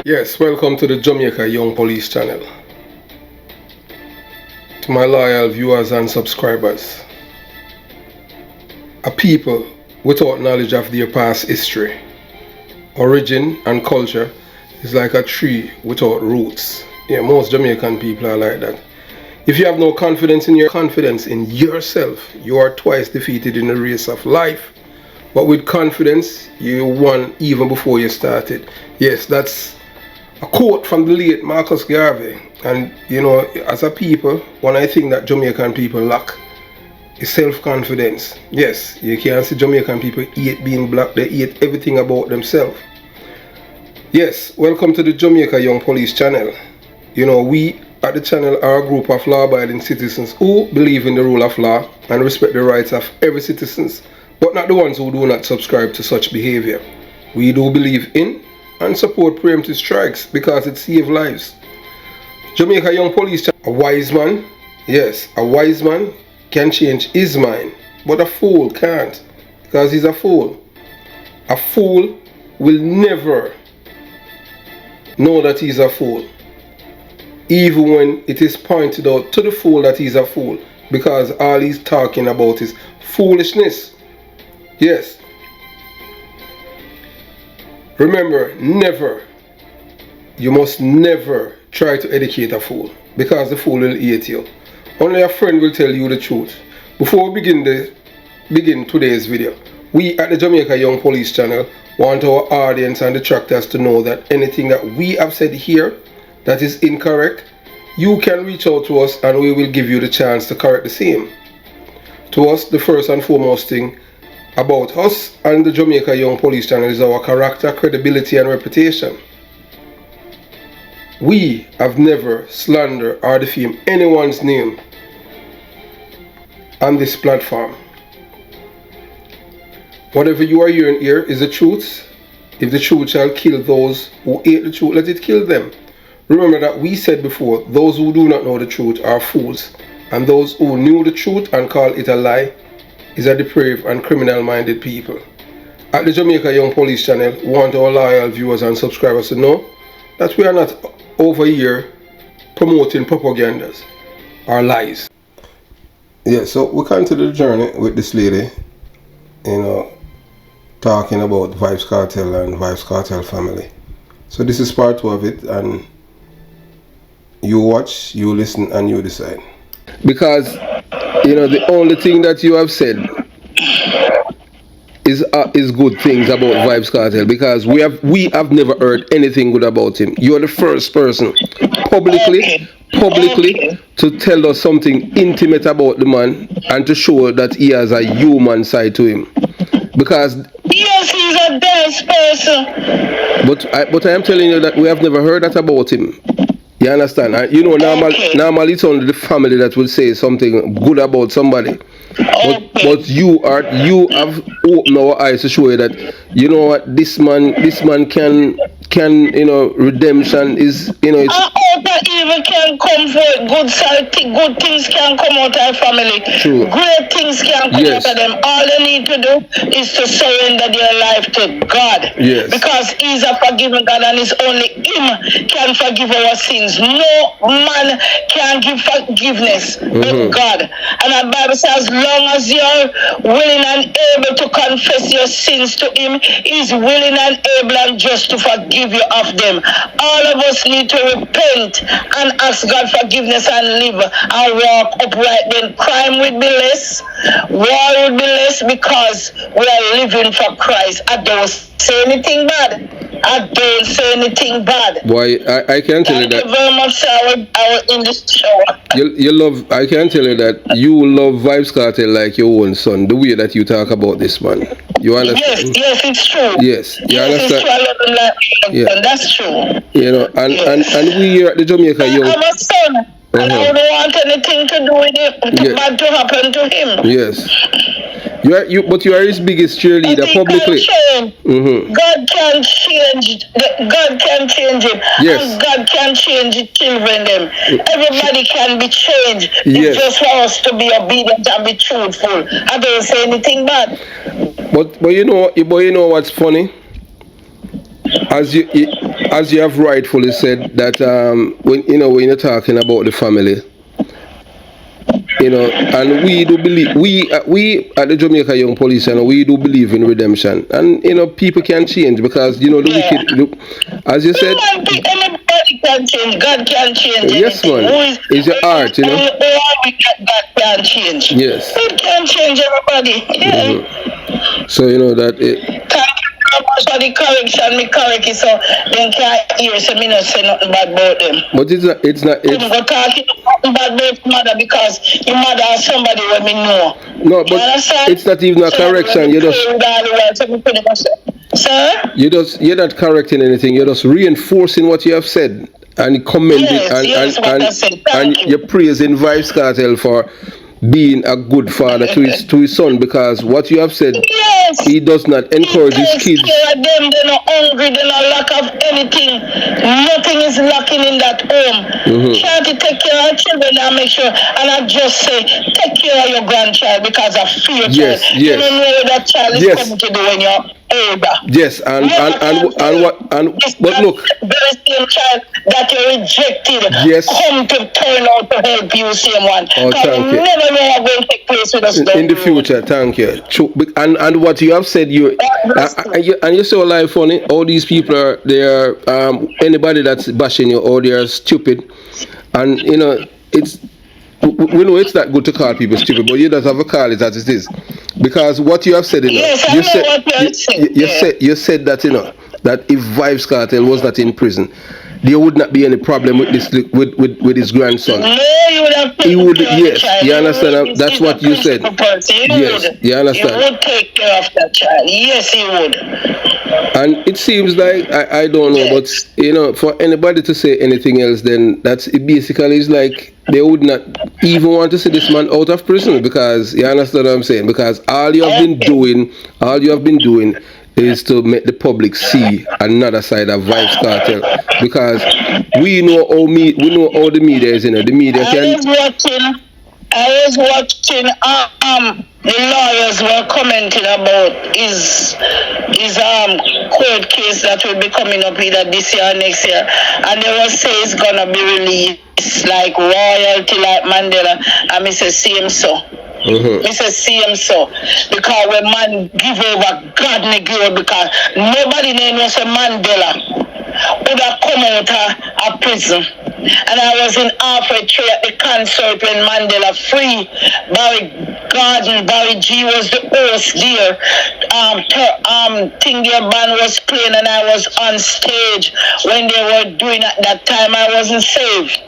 Yes, welcome to the Jamaica Young Police channel. To my loyal viewers and subscribers. A people without knowledge of their past history, origin and culture is like a tree without roots. Yeah, most Jamaican people are like that. If you have no confidence in yourself, you are twice defeated in the race of life. But with confidence, you won even before you started. Yes, that's a quote from the late Marcus Garvey. And you know, as a people, one I think that Jamaican people lack is self-confidence. Yes, you can see Jamaican people hate being black, they hate everything about themselves. Yes, welcome to the Jamaica Young Police channel. You know, we at the channel are a group of law-abiding citizens who believe in the rule of law and respect the rights of every citizen, but not the ones who do not subscribe to such behavior. We do believe in and support preemptive strikes because it saves lives. Jamaica Young Police, a wise man, yes, a wise man can change his mind, but a fool can't, because he's a fool. A fool will never know that he's a fool, even when it is pointed out to the fool that he's a fool, because all he's talking about is foolishness. Yes. Remember, you must never try to educate a fool, because the fool will hate you. Only a friend will tell you the truth. Before we begin today's video, we at the Jamaica Young Police channel want our audience and detractors to know that anything that we have said here that is incorrect, you can reach out to us and we will give you the chance to correct the same. To us, the first and foremost thing about us and the Jamaica Young Police channel is our character, credibility and reputation. We have never slandered or defamed anyone's name on this platform. Whatever you are hearing here is the truth. If the truth shall kill those who hate the truth, let it kill them. Remember that we said before, those who do not know the truth are fools, and those who knew the truth and call it a lie is a depraved and criminal-minded people. At the Jamaica Young Police channel, we want our loyal viewers and subscribers to know that we are not over here promoting propagandas or lies. Yeah, so we continue the journey with this lady, you know, talking about Vybz Kartel and Vybz Kartel family. So this is part 2 of it, and you watch, you listen, and you decide. Because, you know, the only thing that you have said is good things about Vybz Kartel, because we have never heard anything good about him. You are the first person publicly to tell us something intimate about the man and to show that he has a human side to him. Because yes, he's a nice person. But I am telling you that we have never heard that about him. You understand? And you know, normally it's only the family that will say something good about somebody. But you have opened our eyes to show you that, you know what, this man can, you know, redemption is, you know, it's that evil can come for good side, good things can come out of our family. True. Great things can come out of them. All they need to do is to surrender their life to God. Yes. Because he's a forgiving God, and it's only him can forgive our sins. No man can give forgiveness but God. And the Bible says, as long as you're willing and able to confess your sins to him, he's willing and able and just to forgive you of them. All of us need to repent and ask God forgiveness and live and walk upright. Then crime will be less, war will be less, because we are living for Christ. I don't say anything bad. I don't say anything bad. Boy, I can tell you that. Thank you very much, sir. I was in this show. You love. I can tell you that you love Vybz Kartel like your own son. The way that you talk about this man, you understand? Yes, it's true. Yes, you understand. It's true. I love him like son. That's true. You know, and we here at the Jamaica Young. I'm a son. And I don't want anything to do with it, bad to happen to him. Yes. But you are his biggest cheerleader publicly. God can change. God can change him. Yes. And God can change the children. Them. Everybody can be changed. Yes. It's just for us to be obedient and be truthful. I don't say anything bad. But you know what's funny? As you as you have rightfully said, that when you're talking about the family, and we do believe, we at the Jamaica Young Police, we do believe in redemption, and people can change, because the wicked, as you said, anybody can change. God can change. Yes, anything. man. It's your art, God can change. Yes. God can change everybody. Yeah. So that it. Thank you very much for the correction. Me correct it, so then can't hear, so me not say nothing bad about them. But it's not. Couldn't go talking nothing bad about mother, because your mother is somebody when me know. No, but it's not even a correction. You just. Sir? You're not correcting anything. You're just reinforcing what you have said and commending and you're praising Vybz Kartel for being a good father to his son, because what you have said, he does not encourage his kids. Them, they're not hungry, they're not lack of anything. Nothing is lacking in that home. Try to take care of children and make sure, and I just say, take care of your grandchild, because of fear. Yes. You don't know what that child is coming to do when you're older. Yes, but look, very same child that you rejected, come to turn out to help you, same one. Oh, thank you. Never know what's going to take place with us in the future. Thank you. And what you have said, you're so live funny. All these people are anybody that's bashing you, or they are stupid, and it's. We know it's not good to call people stupid, but you don't have to call it as it is, because what you have said, you said that that if Vybz Kartel was not in prison, there would not be any problem with this with his grandson. No, you would have. He would. Yes, you understand. That's what you said. Yes, you understand. He would take care of that child. Yes, he would. And it seems like I don't know, but for anybody to say anything else, then that's it. Basically is like they would not even want to see this man out of prison, because you understand what I'm saying. Because all you have been doing is to make the public see another side of Vybz Kartel, because we know how the media is. The media can. I was watching. The lawyers were commenting about his court case that will be coming up either this year or next year, and they will say it's gonna be released like royalty, like Mandela, and Mr. CM so. Mr. CM so, because when man give over, God negate, because nobody knows Mandela would have come out of prison. And I was in halfway tree at the concert when Mandela free. Barry G was the host there. Their band was playing, and I was on stage when they were doing at that time. I wasn't saved.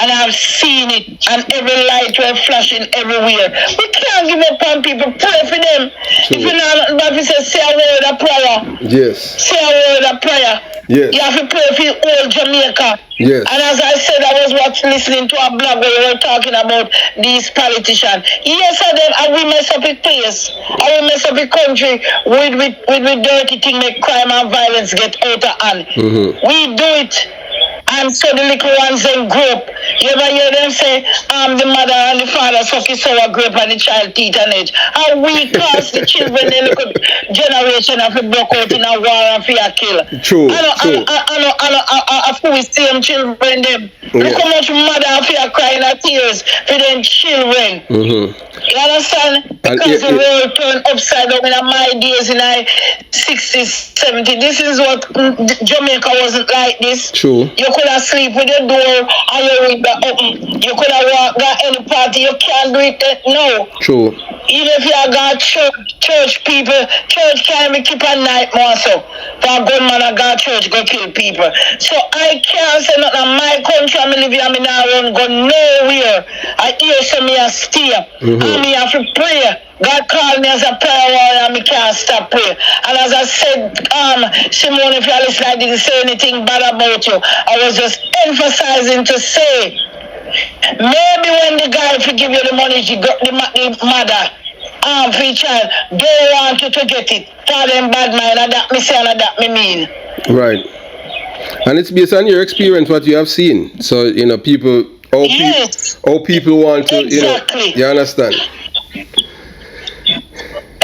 And I've seen it, and every light were flashing everywhere. We can't give up on people. Pray for them. If you know, but if you say a word of prayer. Yes. Say a word of prayer. Yes. You have to pray for all Jamaica. Yes. And as I said, I was listening to a blog where we were talking about these politicians. Yes, I will mess up the place. I will mess up the country with dirty thing, make crime and violence get out of hand. We do it. And so the little ones in group. You ever hear them say, the mother and the father suck his sour grape and the child teeth and edge. How we cause the children, they look at generation of a block out in a war and fear kill. True. I feel we see them children them. Look how much mother and fear crying at tears for them children. You understand? Because the world turned upside down in my days in the 60s, 70s. This is what Jamaica wasn't like this. True. You could have sleep with your door and your window open. You could have walked at any party. You can't do it now. True. Even if you have got church people, church can't be keep a night more so. For a good man, I got church go kill people. So I can't say nothing. My country, I'm living, I'm not run go nowhere. I hear some me a stay. And me have to pray. God called me as a prayer warrior and me can't stop praying. And as I said, Simone, if you listen, I didn't say anything bad about you. I was just emphasizing to say, maybe when the guy forgive you the money, the mother, for your child, don't want you to get it. Tell them bad mind, and that me say and that me mean. Right. And it's based on your experience, what you have seen. So, people, all people want to, exactly. You understand?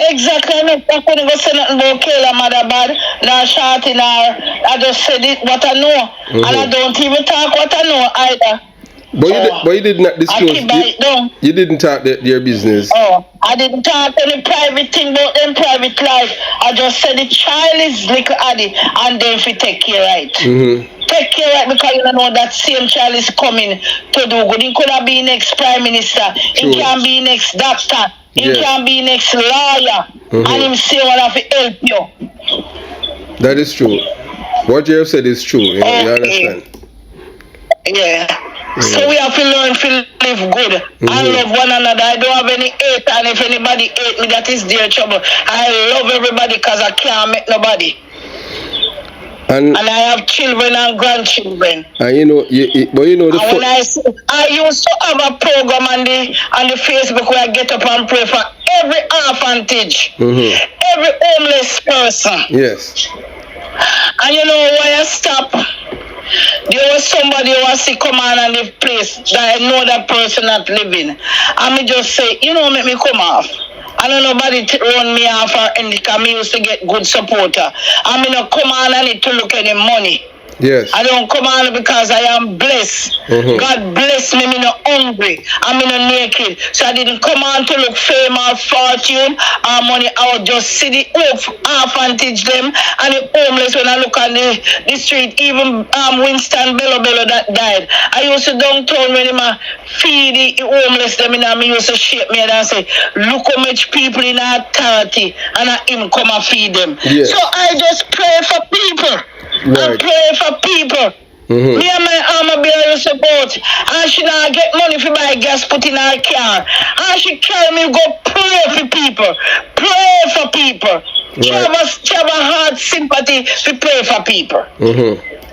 Exactly. I couldn't go say nothing about Kayla mother bad, nor shorty, nor I just said it what I know. And I don't even talk what I know either. But you did not disclose. I keep it down. You didn't talk their business. Oh, I didn't talk any private thing about them private life. I just said the child is little Addy, and then if you take care right. Take care right, because you know that same child is coming to do good. He could have been next prime minister. He can be next doctor. He can be next lawyer. And him say what have to help you. That is true. What you have said is true. You understand? Yeah. So we have to learn to live good and love one another. I don't have any hate, and if anybody hate me, that is their trouble. I love everybody because I can't make nobody. And I have children and grandchildren. And you know, but you know the. And when I used to have a program on the Facebook where I get up and pray for every orphanage, every homeless person. Yes. And you know why I stop? There was somebody who was to come on the place that I know that person not living. And me just say, you know, make me come off. I don't know nobody run me off or anything, because me used to get good supporter. I mean, not come on, I need to look at the money. Yes. I don't come on because I am blessed. God bless me, me not hungry. I'm not naked. So I didn't come on to look fame or fortune or money. I would just see the orphanage them and the homeless when I look on the street. Even Winston Bello that died. I used to downtown when I feed the homeless them, and me used to shake me and say, look how much people in authority, and I him come and feed them. Yes. So I just pray for people. I pray for people. Me and my armor bearer used to go out, and she not get money for buy gas put in her car. And she carry me go pray for people. Pray for people. She have a hard sympathy to pray for people.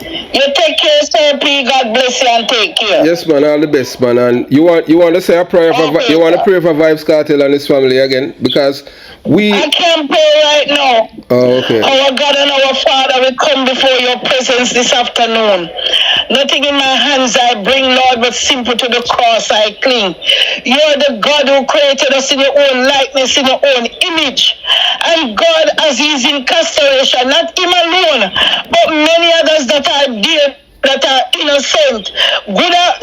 You take care, sir. Please, God bless you and take care. Yes, man. All the best, man. And you want to say a prayer for you want to pray for Vybz Kartel and his family again, because I can't pray right now. Oh, okay. Our God and our Father, we come before your presence this afternoon. Nothing in my hands I bring, Lord, but simple to the cross I cling. You are the God who created us in your own likeness, in your own image. And God, as he is incarceration, not him alone, but many others that are dear, that are innocent.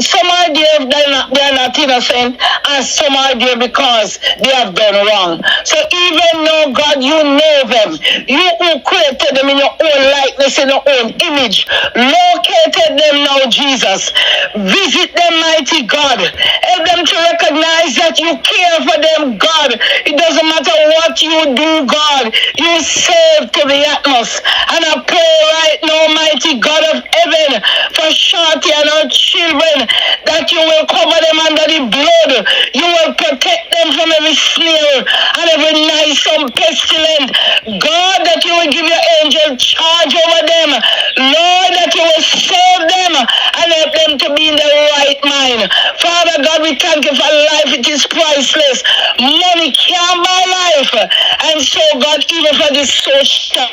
Some are there, they are not innocent, and some are there because they have done wrong. So even though, God, you know them, you who created them in your own likeness, in your own image, located them now, Jesus. Visit them, mighty God. Help them to recognize that you care for them, God. It doesn't matter what you do, God. You save to the utmost. And I pray right now, mighty God of heaven, for Shorty and our children, that you will cover them under the blood. You will protect them from every snare and every noisome pestilence. God, that you will give your angel charge over them. Lord, that you will save them and help them to be in the right mind. Father God, we thank you for life. It is priceless. Money can't buy life. And so, God, even for this social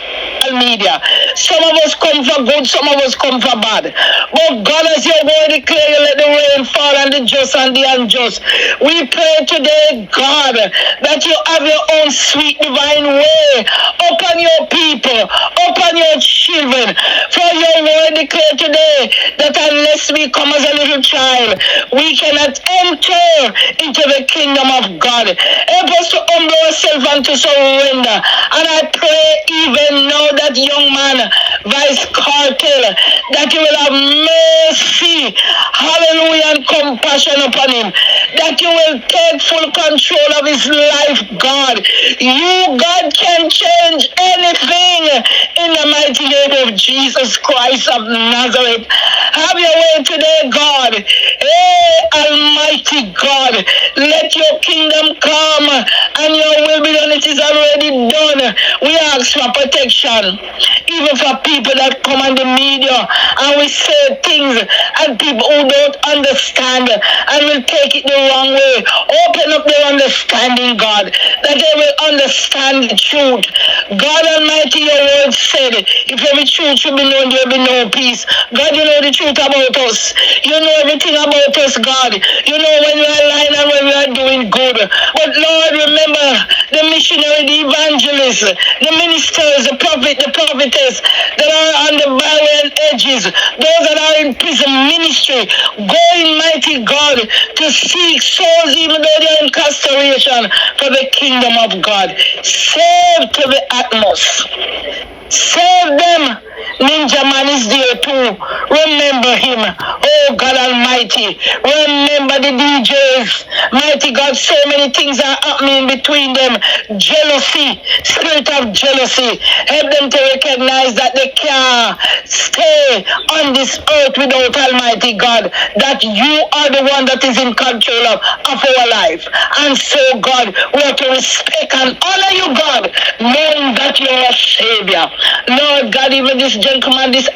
media, some of us come for good, some of us come for bad. But God, as your word declare, you let the rain fall on the just and the unjust. We pray today, God, that you have your own sweet divine way upon your people, upon your children. For your word declare today that unless we come as a little child, we cannot enter into the kingdom of God. Help us to humble ourselves and to surrender. And I pray even now that young man, Vybz Kartel, that you will have mercy, hallelujah, and compassion upon him, that you will take full control of his life, God. You, God, can change anything in the mighty name of Jesus Christ of Nazareth. Have your way today, God. Hey, Almighty God, let your kingdom come and your will be done. It is already done. We ask for protection even for people that come on the media and we say things and people who don't understand and will take it the wrong way. Open up their understanding, God, that they will understand the truth. God Almighty, your word said, if every truth should be known, there will be no peace. God, you know the truth about us. You know everything about us, God. You know when we are lying and when we are doing good. But Lord, remember the missionary, the evangelists, the ministers, the prophet, the prophetess that are on the byway and edges, those that are in prison ministry, going, mighty God, to seek souls even though they are in incarceration for the kingdom of God. Save to the utmost. Save them. Ninja Man is there too. Remember him. Oh God Almighty. Remember the DJs. Mighty God, so many things are happening between them. Jealousy, spirit of jealousy. Help them to recognize that they can't stay on this earth without Almighty God. That you are the one that is in control of our life. And so God, we have to respect and honor you, God, knowing that you are a Savior. Lord God, even this gentleman, this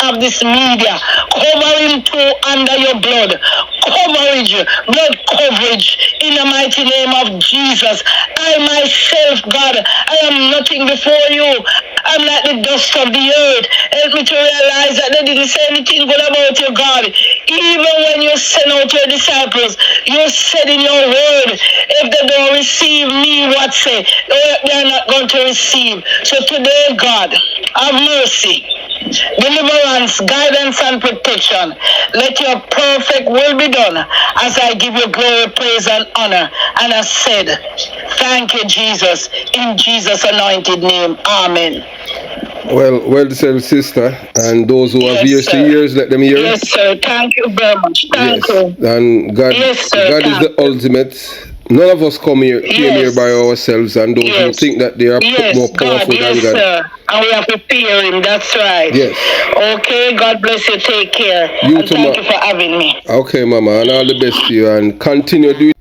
media, cover him too under your blood. Blood coverage in the mighty name of Jesus. I myself, God, I am nothing before you. I'm like the dust of the earth. Help me to realize that they didn't say anything good about you, God. Even when you sent out your disciples, you said in your word, if they don't receive me, what say? They're not going to receive. So today, God, have mercy, deliverance, guidance, and protection. Let your perfect will be done as I give you glory, praise, and honor. And I said, thank you, Jesus, in Jesus' anointed name. Amen. Well deserved, sister, and those who have ears to ears, let them hear. Yes, sir. Thank you very much. Thank you. And God, God is the ultimate. None of us came here by ourselves, and those who think that they are more powerful than God. Sir. And we have to fear him. That's right. Yes. Okay. God bless you. Take care. You too, thank you for having me. Okay, Mama, and all the best to you, and continue doing.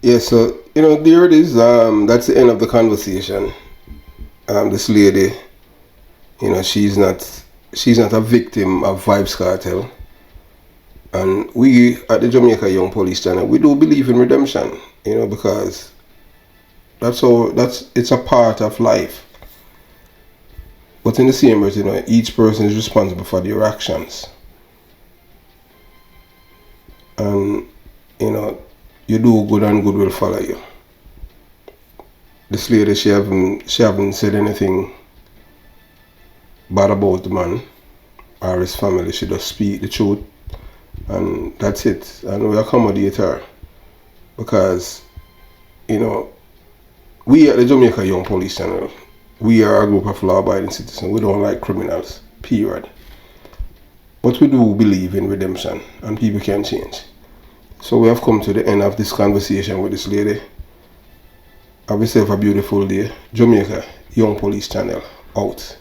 Yes, so there it is. That's the end of the conversation. This lady, she's not a victim of Vybz Kartel. And we at the Jamaica Young Police Channel, we do believe in redemption, because it's a part of life. But in the same breath, each person is responsible for their actions. And you do good and good will follow you. This lady, she haven't said anything bad about the man or his family. She just speak the truth. And that's it. And we accommodate her because, we at the Jamaica Young Police Channel, we are a group of law-abiding citizens. We don't like criminals, period. But we do believe in redemption and people can change. So we have come to the end of this conversation with this lady. Have yourself a beautiful day. Jamaica Young Police Channel out.